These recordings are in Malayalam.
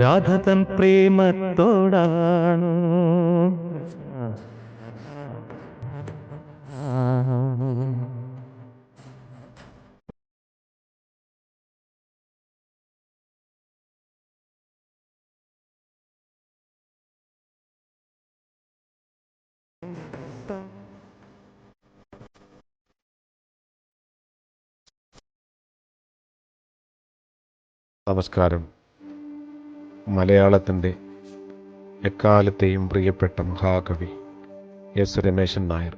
രാധതൻ പ്രേമത്തോടാണ്. നമസ്കാരം. മലയാളത്തിൻ്റെ എക്കാലത്തെയും പ്രിയപ്പെട്ട മഹാകവി എസ് രമേശൻ നായർ.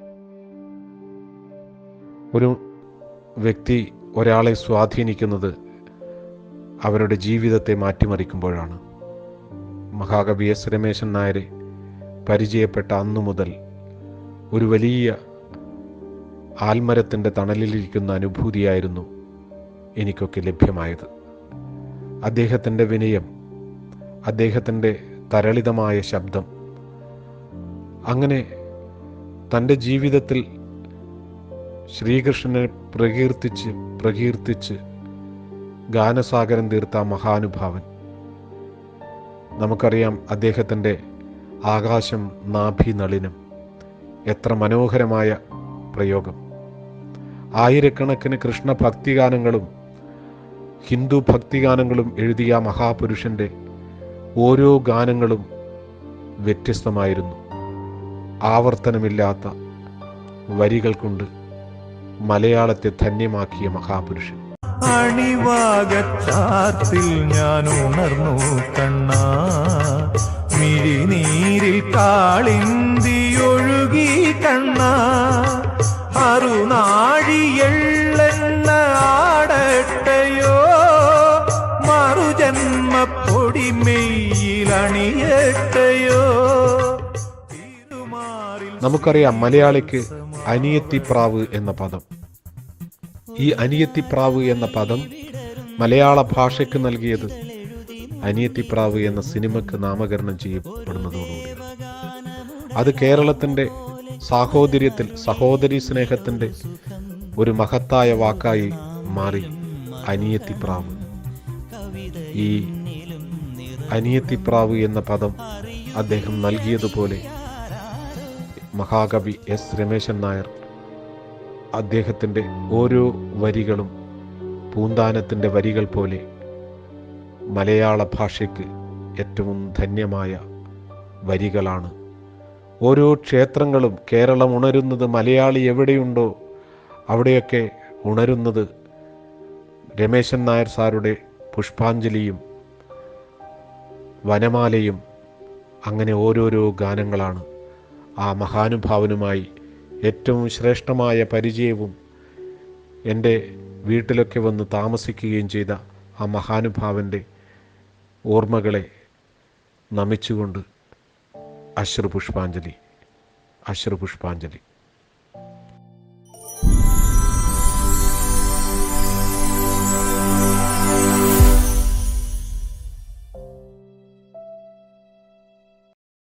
ഒരു വ്യക്തി ഒരാളെ സ്വാധീനിക്കുന്നത് അവരുടെ ജീവിതത്തെ മാറ്റിമറിക്കുമ്പോഴാണ്. മഹാകവി എസ് രമേശൻ നായരെ പരിചയപ്പെട്ട അന്നു മുതൽ ഒരു വലിയ ആൽമരത്തിൻ്റെ തണലിലിരിക്കുന്ന അനുഭൂതിയായിരുന്നു എനിക്കൊക്കെ ലഭ്യമായത്. അദ്ദേഹത്തിൻ്റെ വിനയം, അദ്ദേഹത്തിൻ്റെ തരളിതമായ ശബ്ദം, അങ്ങനെ തൻ്റെ ജീവിതത്തിൽ ശ്രീകൃഷ്ണനെ പ്രകീർത്തിച്ച് ഗാനസാഗരം തീർത്ത മഹാനുഭാവൻ. നമുക്കറിയാം അദ്ദേഹത്തിൻ്റെ ആകാശം നാഭി നളിനം, എത്ര മനോഹരമായ പ്രയോഗം. ആയിരക്കണക്കിന് കൃഷ്ണ ഭക്തിഗാനങ്ങളും ഹിന്ദു ഭക്തിഗാനങ്ങളും എഴുതിയ മഹാപുരുഷൻ്റെ ഓരോ ഗാനങ്ങളും വ്യത്യസ്തമായിരുന്നു. ആവർത്തനമില്ലാത്ത വരികൾ കൊണ്ട് മലയാളത്തെ ധന്യമാക്കിയ മഹാപുരുഷൻ. അണിവാകച്ചാർത്തിൽ ഞാൻ ഉണർന്നു കണ്ണാ, മിഴിനീരിൽ കാളിന്തിയൊഴുകി കണ്ണാ, അറുനാഴിയെള്ളെണ്ണ ആടട്ടയോ, മറുജന്മപ്പൊടിമെയ്യിലണിയട്ടയോ. നമുക്കറിയാം മലയാളിക്ക് അനിയത്തിപ്രാവ് എന്ന പദം. ഈ അനിയത്തിപ്രാവ് എന്ന പദം മലയാള ഭാഷയ്ക്ക് നൽകിയത് അനിയത്തിപ്രാവ് എന്ന സിനിമയ്ക്ക് നാമകരണം ചെയ്യപ്പെടുന്നതോടുകൂടിയാണ്. അത് കേരളത്തിൻ്റെ സാഹോദര്യത്തിൽ, സഹോദരി സ്നേഹത്തിൻ്റെ ഒരു മഹത്തായ വാക്കായി മാറി അനിയത്തിപ്രാവ്. ഈ അനിയത്തിപ്രാവ് എന്ന പദം അദ്ദേഹം നൽകിയതുപോലെ മഹാകവി എസ് രമേശൻ നായർ അദ്ദേഹത്തിൻ്റെ ഓരോ വരികളും പൂന്താനത്തിൻ്റെ വരികൾ പോലെ മലയാള ഭാഷയ്ക്ക് ഏറ്റവും ധന്യമായ വരികളാണ്. ഓരോ ക്ഷേത്രങ്ങളും കേരളം ഉണരുന്നത്, മലയാളി എവിടെയുണ്ടോ അവിടെയൊക്കെ ഉണരുന്നത് രമേശൻ നായർ സാറുടെ പുഷ്പാഞ്ജലിയും വനമാലയും, അങ്ങനെ ഓരോരോ ഗാനങ്ങളാണ്. ആ മഹാനുഭാവനുമായി ഏറ്റവും ശ്രേഷ്ഠമായ പരിചയവും എൻ്റെ വീട്ടിലൊക്കെ വന്ന് താമസിക്കുകയും ചെയ്ത ആ മഹാനുഭാവൻ്റെ ഓർമ്മകളെ നമിച്ചുകൊണ്ട് അശ്രുപുഷ്പാഞ്ജലി.